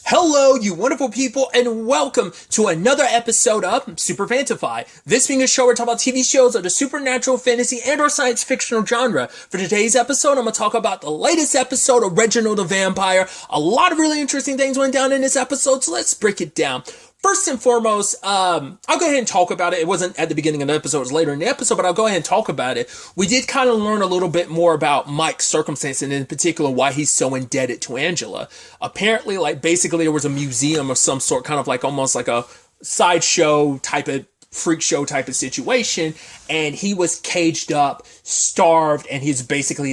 Hello, you wonderful people, and welcome to another episode of Super-Fanta-Fi. This being a show where we talk about TV shows of the supernatural, fantasy, and or science fictional genre. For today's episode, I'm going to talk about the latest episode of Reginald the Vampire. A lot of really interesting things went down in this episode, so let's break it down. First and foremost, I'll go ahead and talk about it. It wasn't at the beginning of the episode, it was later in the episode, but I'll go ahead and talk about it. We did kind of learn a little bit more about Mike's circumstance, and in particular, why he's so indebted to Angela. Apparently, basically there was a museum of some sort, kind of like almost like a sideshow type of freak show type of situation, and he was caged up, starved, and his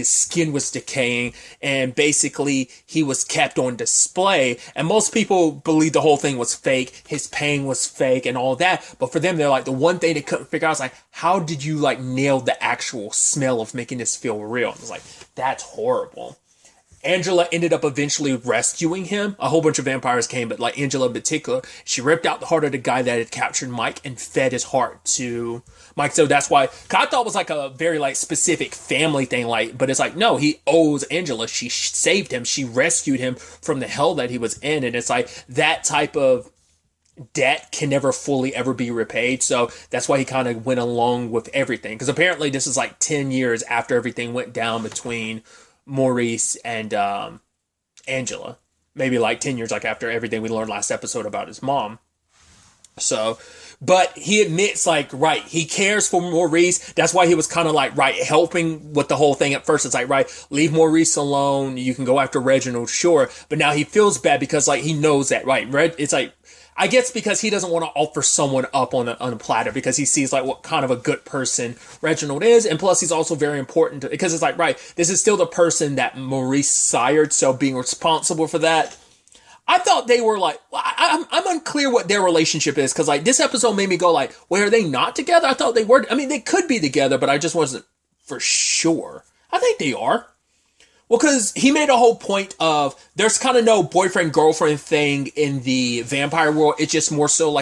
skin was decaying, and basically he was kept on display. And most people believe the whole thing was fake, his pain was fake and all that, but for them, they're like, the one thing they couldn't figure out is like, how did you nail the actual smell of making this feel real? And it's like, that's horrible. Angela ended up eventually rescuing him. A whole bunch of vampires came, but Angela in particular, she ripped out the heart of the guy that had captured Mike and fed his heart to Mike. So that's why, I thought it was a very specific family thing, but it's no, he owes Angela. She saved him. She rescued him from the hell that he was in. And it's that type of debt can never fully ever be repaid. So that's why he kind of went along with everything. Because apparently this is 10 years after everything went down between Maurice and Angela. Maybe 10 years after everything we learned last episode about his mom. So, but he admits he cares for Maurice. That's why he was kind of helping with the whole thing at first. It's leave Maurice alone. You can go after Reginald, sure. But now he feels bad because he knows that, it's I guess because he doesn't want to offer someone up on a platter, because he sees what kind of a good person Reginald is, and plus he's also very important because it's this is still the person that Maurice sired, so being responsible for that. I thought they were I'm unclear what their relationship is, because this episode made me go wait, are they not together? I thought they were. I mean, they could be together, but I just wasn't for sure. I think they are. Well, because he made a whole point of there's kind of no boyfriend-girlfriend thing in the vampire world. It's just more so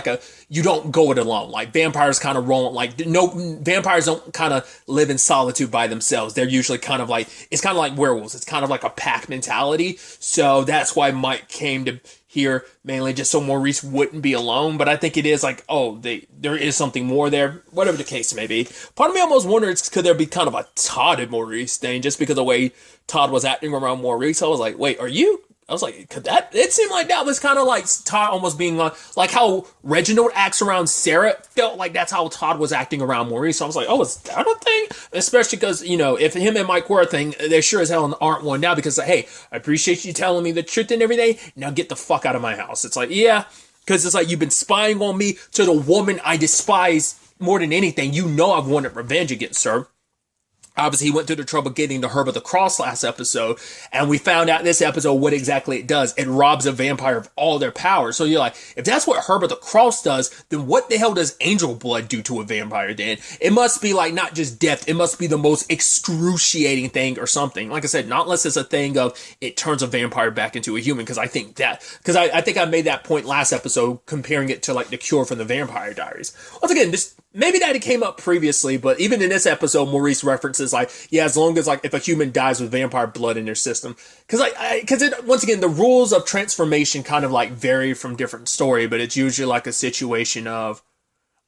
you don't go it alone. Vampires kind of roll, no, vampires don't kind of live in solitude by themselves. They're usually kind of it's kind of like werewolves. It's kind of like a pack mentality. So that's why Mike came to here mainly just so Maurice wouldn't be alone. But I think it is there is something more there, whatever the case may be. Part of me almost wonders, could there be kind of a Todd and Maurice thing, just because of the way Todd was acting around Maurice? I was wait, are you? I was could that? It seemed like that was kind of Todd almost being like how Reginald acts around Sarah. Felt like that's how Todd was acting around Maurice. So I was oh, is that a thing? Especially because, if him and Mike were a thing, they sure as hell aren't one now, because hey, I appreciate you telling me the truth and everything. Now get the fuck out of my house. It's yeah, because it's you've been spying on me to the woman I despise more than anything. I've wanted revenge against her. Obviously, he went through the trouble getting the Herb of the Cross last episode, and we found out this episode what exactly it does. It robs a vampire of all their power. So you're if that's what Herb of the Cross does, then what the hell does angel blood do to a vampire then? It must be not just death, it must be the most excruciating thing or something. Like I said, not unless it's a thing of it turns a vampire back into a human, because I think I made that point last episode, comparing it to the Cure from the Vampire Diaries. Once again, maybe that it came up previously, but even in this episode, Maurice references as long as if a human dies with vampire blood in their system, because once again, the rules of transformation kind of vary from different story, but it's usually a situation of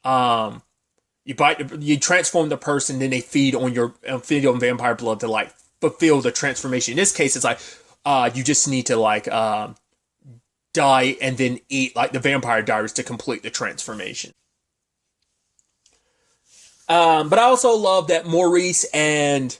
you transform the person, then they feed on vampire blood to fulfill the transformation. In this case, it's you just need to die and then eat the Vampire Diaries to complete the transformation. But I also love that Maurice and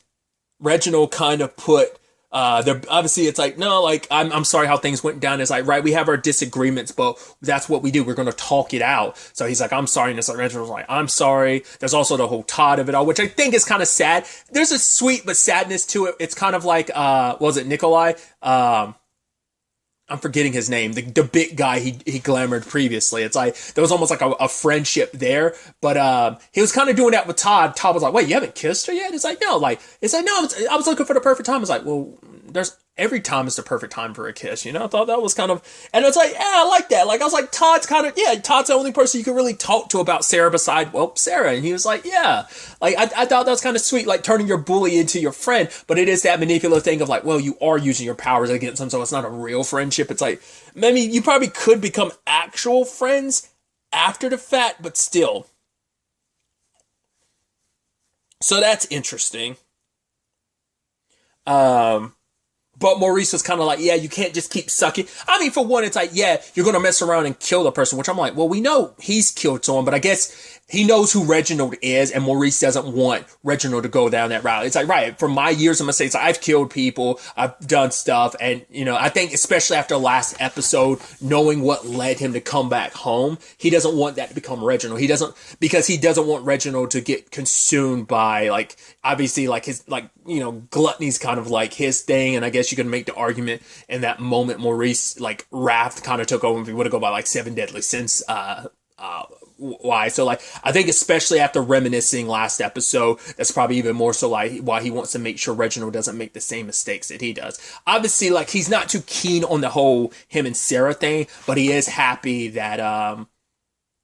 Reginald kind of put, obviously it's no, I'm sorry how things went down. It's right, we have our disagreements, but that's what we do. We're going to talk it out. So he's I'm sorry. And it's Reginald's I'm sorry. There's also the whole Todd of it all, which I think is kind of sad. There's a sweet but sadness to it. It's kind of was it Nikolai? I'm forgetting his name, the big guy he glamored previously. It's there was almost a friendship there, but he was kind of doing that with Todd. Todd was wait, you haven't kissed her yet? It's no, no, I was looking for the perfect time. It's well, every time is the perfect time for a kiss, you know? I thought that was kind of, and it's like, yeah, I like that. Like, I was like, Todd's kind of, yeah, Todd's the only person you can really talk to about Sarah beside, well, Sarah. And he was like, yeah. Like, I thought that was kind of sweet, like turning your bully into your friend, but it is that manipulative thing of like, well, you are using your powers against them, so it's not a real friendship. It's like, maybe you probably could become actual friends after the fact, but still. So that's interesting. But Maurice was kind of like, yeah, you can't just keep sucking. I mean, for one, it's like, yeah, you're going to mess around and kill the person, which I'm like, well, we know he's killed someone, but I guess he knows who Reginald is, and Maurice doesn't want Reginald to go down that route. It's like, right, from my years of mistakes, I've killed people, I've done stuff, and, you know, I think especially after last episode, knowing what led him to come back home, he doesn't want that to become Reginald. Because he doesn't want Reginald to get consumed by, like, obviously, like, his, like, you know, gluttony's kind of like his thing, and I guess you can make the argument in that moment Maurice, like, wrath kind of took over if he would have gone by, like, 7 deadly sins, why. So, like, I think especially after reminiscing last episode, that's probably even more so like why he wants to make sure Reginald doesn't make the same mistakes that he does. Obviously, like, he's not too keen on the whole him and Sarah thing, but he is happy that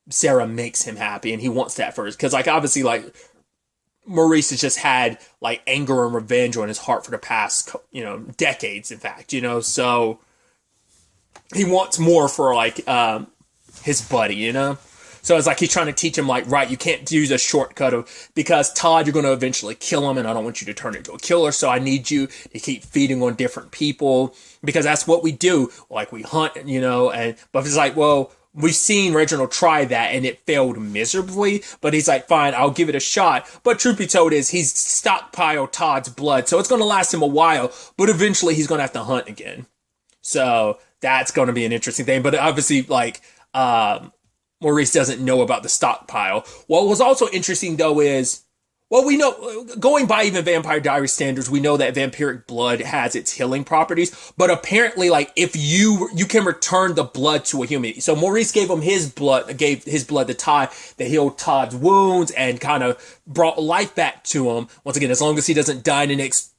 Sarah makes him happy, and he wants that first. Because, like, obviously, like, Maurice has just had, like, anger and revenge on his heart for the past, you know, decades, in fact, you know, so he wants more for, like, his buddy, you know? So it's like he's trying to teach him, like, right, you can't use a shortcut of, because Todd, you're going to eventually kill him, and I don't want you to turn into a killer, so I need you to keep feeding on different people, because that's what we do. Like, we hunt, you know, but it's like, well, we've seen Reginald try that, and it failed miserably, but he's like, fine, I'll give it a shot. But truth be told is, he's stockpiled Todd's blood, so it's going to last him a while, but eventually he's going to have to hunt again. So that's going to be an interesting thing, but obviously, like, Maurice doesn't know about the stockpile. What was also interesting, though, is, well, we know, going by even Vampire Diaries standards, we know that vampiric blood has its healing properties, but apparently, like, if you can return the blood to a human. So Maurice gave his blood to Todd that healed Todd's wounds and kind of brought life back to him. Once again, as long as he doesn't die in the next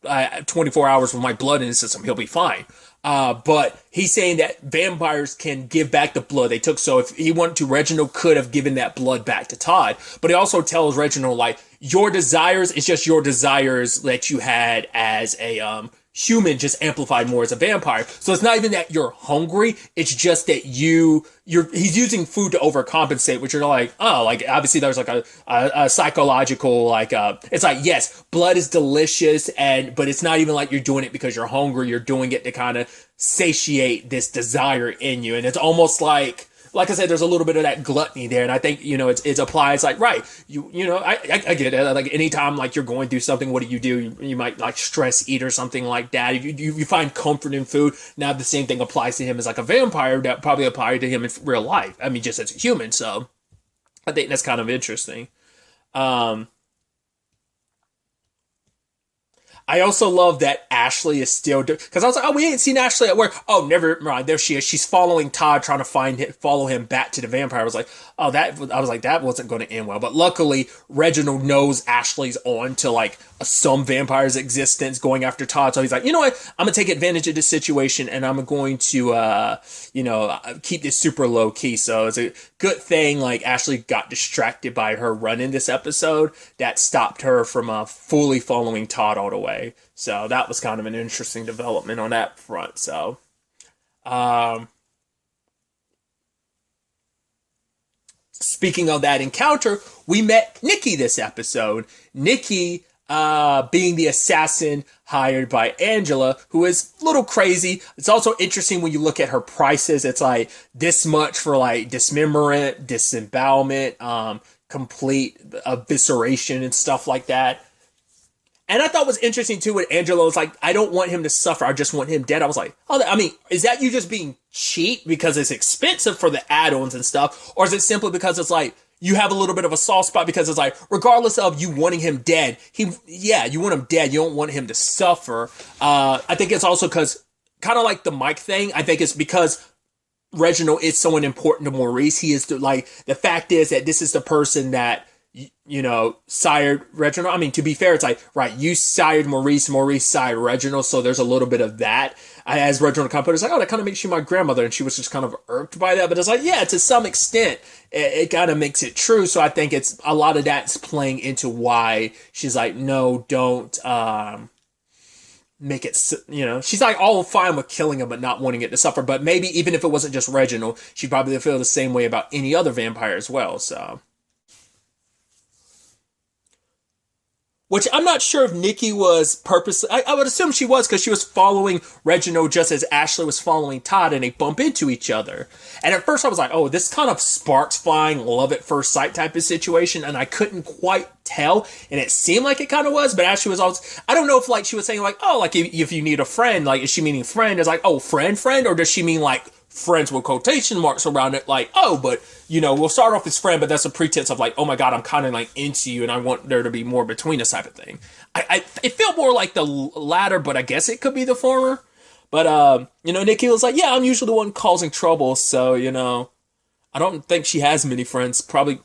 24 hours with my blood in his system, he'll be fine. But he's saying that vampires can give back the blood they took. So if he wanted to, Reginald could have given that blood back to Todd. But he also tells Reginald, like, your desires is just your desires that you had as a human, just amplified more as a vampire. So it's not even that you're hungry. It's just that he's using food to overcompensate, which are like, oh, like, obviously there's like a psychological, like, it's like, yes, blood is delicious, but it's not even like you're doing it because you're hungry. You're doing it to kind of satiate this desire in you. And it's almost like I said, there's a little bit of that gluttony there, and I think, you know, it's applies, like, right, you know, I get it, like, anytime, like, you're going through something, what do? You might, like, stress eat or something like that. You find comfort in food. Now the same thing applies to him as, like, a vampire that probably applied to him in real life. I mean, just as a human, so I think that's kind of interesting. I also love that Ashley is still because I was like, oh, we ain't seen Ashley at work. Oh, never mind. There she is. She's following Todd, trying to follow him back to the vampire. I was like, oh, that wasn't going to end well. But luckily, Reginald knows Ashley's on to, like, some vampire's existence going after Todd. So he's like, you know what? I'm gonna take advantage of this situation, and I'm going to, keep this super low key. So it's a good thing, like, Ashley got distracted by her run in this episode that stopped her from fully following Todd all the way. So that was kind of an interesting development on that front. So, speaking of that encounter, we met Nikki this episode. Nikki, being the assassin hired by Angela, who is a little crazy. It's also interesting when you look at her prices. It's like this much for, like, dismemberment, disembowelment, complete evisceration and stuff like that. And I thought it was interesting, too, when Angela was like, I don't want him to suffer. I just want him dead. I was like, oh, I mean, is that you just being cheap because it's expensive for the add-ons and stuff? Or is it simply because it's like, you have a little bit of a soft spot because it's like, regardless of you wanting him dead, you want him dead. You don't want him to suffer. I think it's also because, kind of like the Mike thing, I think it's because Reginald is someone important to Maurice. He is, the fact is that this is the person that sired Reginald. I mean, to be fair, it's like, right, you sired Maurice sired Reginald, so there's a little bit of that. As Reginald kind of put it, it's like, oh, that kind of makes you my grandmother, and she was just kind of irked by that, but it's like, yeah, to some extent, it kind of makes it true, so I think it's, a lot of that's playing into why she's like, no, don't, make it, she's like all fine with killing him, but not wanting it to suffer, but maybe even if it wasn't just Reginald, she'd probably feel the same way about any other vampire as well, so... Which I'm not sure if Nikki was purposely... I would assume she was, because she was following Reginald just as Ashley was following Todd, and they bump into each other. And at first I was like, oh, this kind of sparks flying, love at first sight type of situation, and I couldn't quite tell, and it seemed like it kind of was, but Ashley was always... I don't know if, like, she was saying, like, oh, like, if you need a friend, like, is she meaning friend? Is like, oh, friend, or does she mean, like, friends with quotation marks around it, like, oh, but, we'll start off as friend, but that's a pretense of like, oh my god, I'm kind of like into you and I want there to be more between us type of thing. It felt more like the latter, but I guess it could be the former. But, Nikki was like, yeah, I'm usually the one causing trouble, so, I don't think she has many friends, probably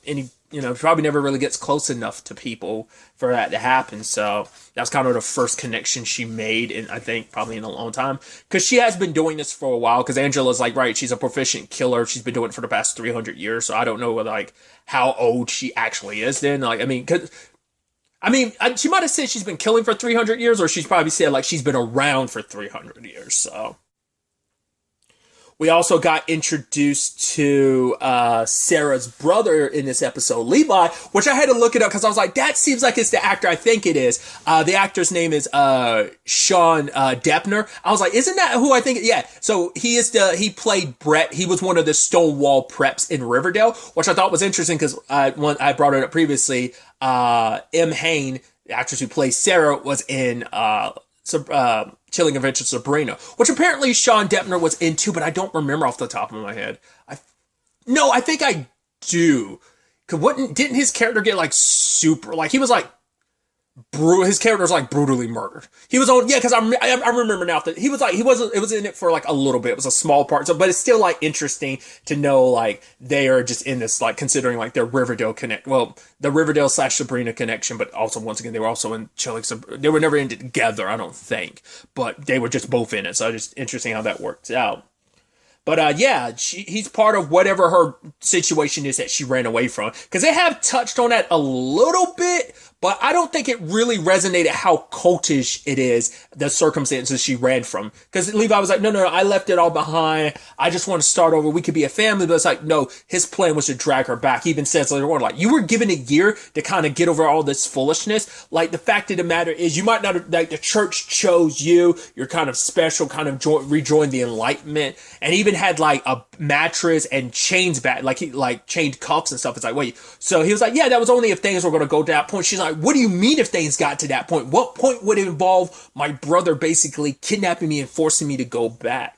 probably never really gets close enough to people for that to happen. So that's kind of the first connection she made, in I think probably in a long time, because she has been doing this for a while. Because Angela's like, right, she's a proficient killer. She's been doing it for the past 300 years. So I don't know like how old she actually is. Then, like, she might have said she's been killing for 300 years, or she's probably said like she's been around for 300 years. So. We also got introduced to Sarah's brother in this episode, Levi, which I had to look it up because I was like, that seems like it's the actor I think it is. The actor's name is Sean Deppner. I was like, isn't that who I think? Yeah. So he played Brett. He was one of the Stonewall preps in Riverdale, which I thought was interesting because I brought it up previously. M. Hain, the actress who plays Sarah, was in Chilling Adventures of Sabrina, which apparently Sean Deppner was into, but I don't remember off the top of my head. I think I do. Didn't his character get like super, like he was like, his character was like brutally murdered. He was on, yeah, because I remember now that he was like, it was in it for like a little bit. It was a small part, but it's still like interesting to know like they are just in this, like considering like their Riverdale the Riverdale / Sabrina connection, but also once again they were also in Chilling. They were never in it together, I don't think, but they were just both in it. So just interesting how that works out. But he's part of whatever her situation is that she ran away from. Because they have touched on that a little bit, but I don't think it really resonated how cultish it is, the circumstances she ran from. Because Levi was like, no, I left it all behind. I just want to start over. We could be a family. But it's like, no, his plan was to drag her back. He even says later on, like, you were given a year to kind of get over all this foolishness. Like, the fact of the matter is, you might not have, like, the church chose you. You're kind of special, kind of rejoined the Enlightenment. And even had like a mattress and chains back, like chained cuffs and stuff. It's like, wait, so he was like, yeah, that was only if things were going to go to that point. She's like, what do you mean if things got to that point? What point would it involve my brother basically kidnapping me and forcing me to go back?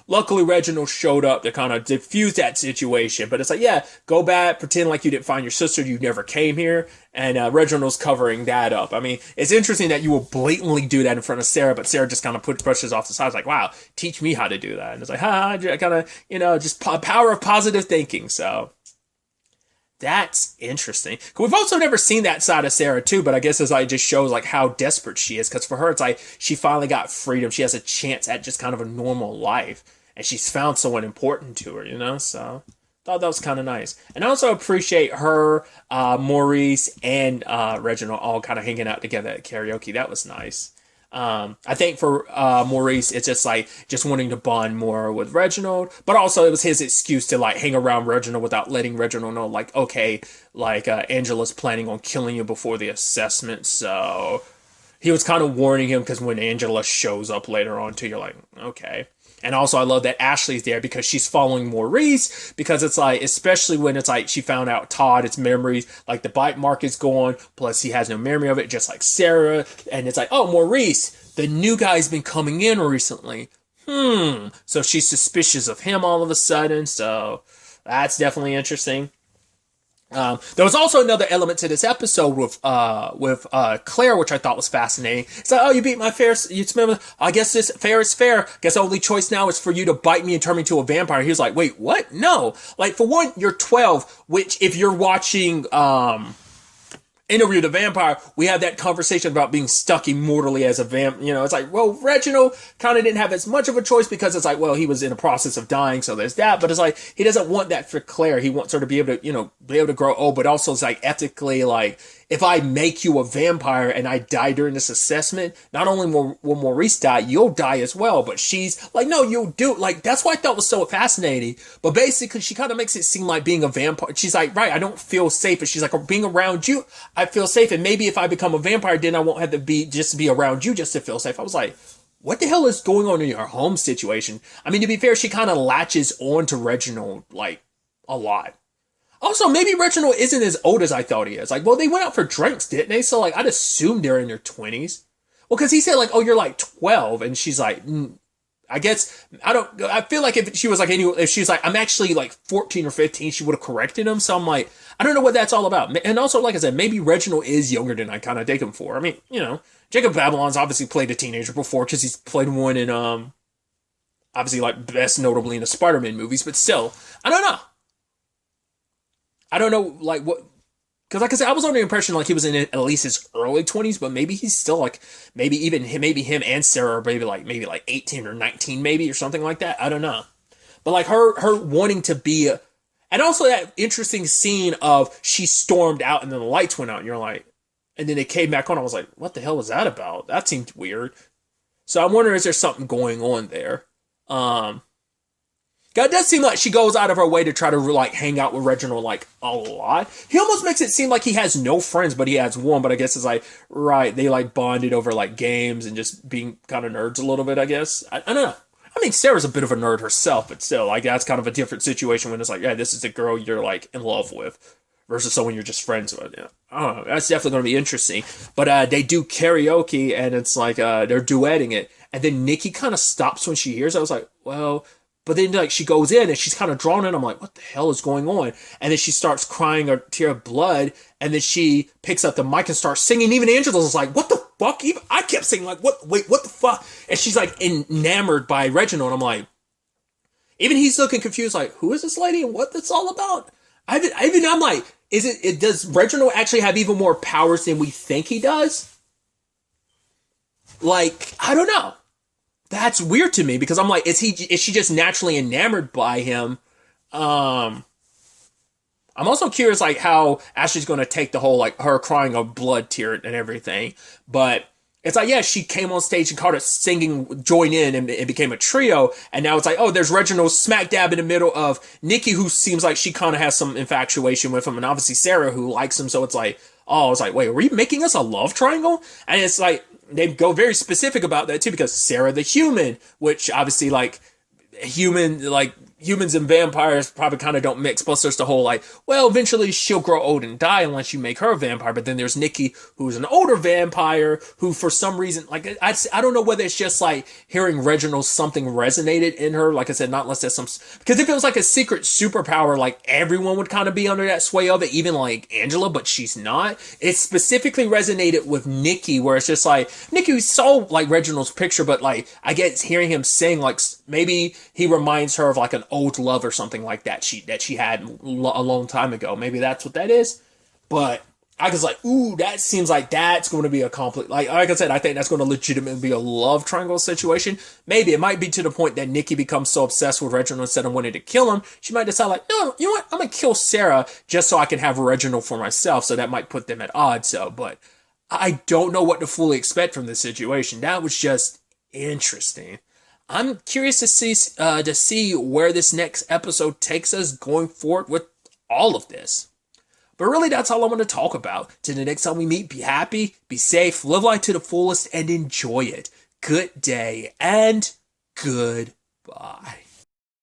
Luckily, Reginald showed up to kind of diffuse that situation. But it's like, yeah, go back, pretend like you didn't find your sister, you never came here. And Reginald's covering that up. I mean, it's interesting that you will blatantly do that in front of Sarah, but Sarah just kind of brushes off the side. It's like, wow, teach me how to do that. And it's like, kind of, just power of positive thinking. So that's interesting. We've also never seen that side of Sarah too, but I guess it just shows like how desperate she is. Because for her, it's like she finally got freedom. She has a chance at just kind of a normal life. And she's found someone important to her, so thought that was kind of nice. And I also appreciate her, Maurice, and Reginald all kind of hanging out together at karaoke. That was nice. I think for Maurice, it's just wanting to bond more with Reginald, but also it was his excuse to like hang around Reginald without letting Reginald know, like, okay, like Angela's planning on killing you before the assessment, so he was kind of warning him because when Angela shows up later on too, you're like, okay. And also, I love that Ashley's there because she's following Maurice, because it's like, especially when it's like she found out Todd, its memories, like the bite mark is gone, plus he has no memory of it, just like Sarah. And it's like, oh, Maurice, the new guy's been coming in recently. So she's suspicious of him all of a sudden. So that's definitely interesting. There was also another element to this episode with Claire, which I thought was fascinating. It's like, oh, you beat my fair, I guess this fair is fair. Guess the only choice now is for you to bite me and turn me into a vampire. He was like, wait, what? No. Like, for one, you're 12, which if you're watching, Interview the Vampire, we have that conversation about being stuck immortally as a vamp. You know, it's like, well, Reginald kind of didn't have as much of a choice because it's like, well, he was in the process of dying, so there's that. But it's like, he doesn't want that for Claire. He wants her to be able to, you know, be able to grow old, but also it's like ethically, like, if I make you a vampire and I die during this assessment, not only will Maurice die, you'll die as well. But she's like, no, you'll do. Like, that's what I thought was so fascinating. But basically, she kind of makes it seem like being a vampire. She's like, right, I don't feel safe. And she's like, being around you, I feel safe. And maybe if I become a vampire, then I won't have to be around you just to feel safe. I was like, what the hell is going on in your home situation? I mean, to be fair, she kind of latches on to Reginald, like, a lot. Also, maybe Reginald isn't as old as I thought he is. Like, well, they went out for drinks, didn't they? So, like, I'd assume they're in their 20s. Well, because he said, like, oh, you're, like, 12. And she's like, I guess, I feel like if she was, like, if she was like, I'm actually, like, 14 or 15, she would have corrected him. So I'm like, I don't know what that's all about. And also, like I said, maybe Reginald is younger than I kind of take him for. I mean, you know, Jacob Babylon's obviously played a teenager before because he's played one in, obviously, like, best notably in the Spider-Man movies. But still, I don't know. I don't know, like, what, because, like I said, I was under the impression, like, he was in at least his early 20s, but maybe he's still, like, maybe him and Sarah are maybe like 18 or 19, maybe, or something like that. I don't know. But, like, her wanting to be, and also that interesting scene of she stormed out and then the lights went out, and you're like, and then it came back on. I was like, what the hell was that about? That seemed weird. So I'm wondering, is there something going on there? It does seem like she goes out of her way to try to, like, hang out with Reginald, like, a lot. He almost makes it seem like he has no friends, but he has one. But I guess it's like, right, they, like, bonded over, like, games and just being kind of nerds a little bit, I guess. I don't know. I mean, Sarah's a bit of a nerd herself, but still, like, that's kind of a different situation when it's like, yeah, this is a girl you're, like, in love with versus someone you're just friends with. Yeah. I don't know. That's definitely going to be interesting. But they do karaoke, and it's like they're duetting it. And then Nikki kind of stops when she hears it. I was like, well... But then, like, she goes in and she's kind of drawn in. I'm like, what the hell is going on? And then she starts crying a tear of blood. And then she picks up the mic and starts singing. Even Angela's like, what the fuck? Even I kept saying, like, what the fuck? And she's, like, enamored by Reginald. I'm like, even he's looking confused, like, who is this lady and what that's all about? I'm like, does Reginald actually have even more powers than we think he does? Like, I don't know. That's weird to me because I'm like, is she just naturally enamored by him? I'm also curious, like, how Ashley's going to take the whole, like, her crying a blood tear and everything. But it's like, yeah, she came on stage and caught us singing, join in, and it became a trio. And now it's like, oh, there's Reginald smack dab in the middle of Nikki, who seems like she kind of has some infatuation with him, and obviously Sarah, who likes him. So it's like, oh, I was like, wait, are we making us a love triangle? And it's like, they go very specific about that too, because Sarah the human, which obviously, like, humans and vampires probably kind of don't mix. Plus, there's the whole, like, well, eventually she'll grow old and die unless you make her a vampire. But then there's Nikki, who's an older vampire, who for some reason, like, I don't know whether it's just, like, hearing Reginald, something resonated in her. Like I said, not unless there's some, because if it was like a secret superpower, like, everyone would kind of be under that sway of it, even like Angela, but she's not. It specifically resonated with Nikki, where it's just like, Nikki saw, like, Reginald's picture, but, like, I guess hearing him sing, like, maybe he reminds her of, like, an old love or something like that she had a long time ago. Maybe that's what that is. But I was like, ooh, that seems like that's going to be a complete, like I said, I think that's going to legitimately be a love triangle situation. Maybe it might be to the point that Nikki becomes so obsessed with Reginald, instead of wanting to kill him, she might decide, like, no, you know what, I'm going to kill Sarah just so I can have Reginald for myself. So that might put them at odds. So, but I don't know what to fully expect from this situation. That was just interesting. I'm curious to see where this next episode takes us going forward with all of this. But really, that's all I want to talk about. Till the next time we meet, be happy, be safe, live life to the fullest, and enjoy it. Good day, and goodbye.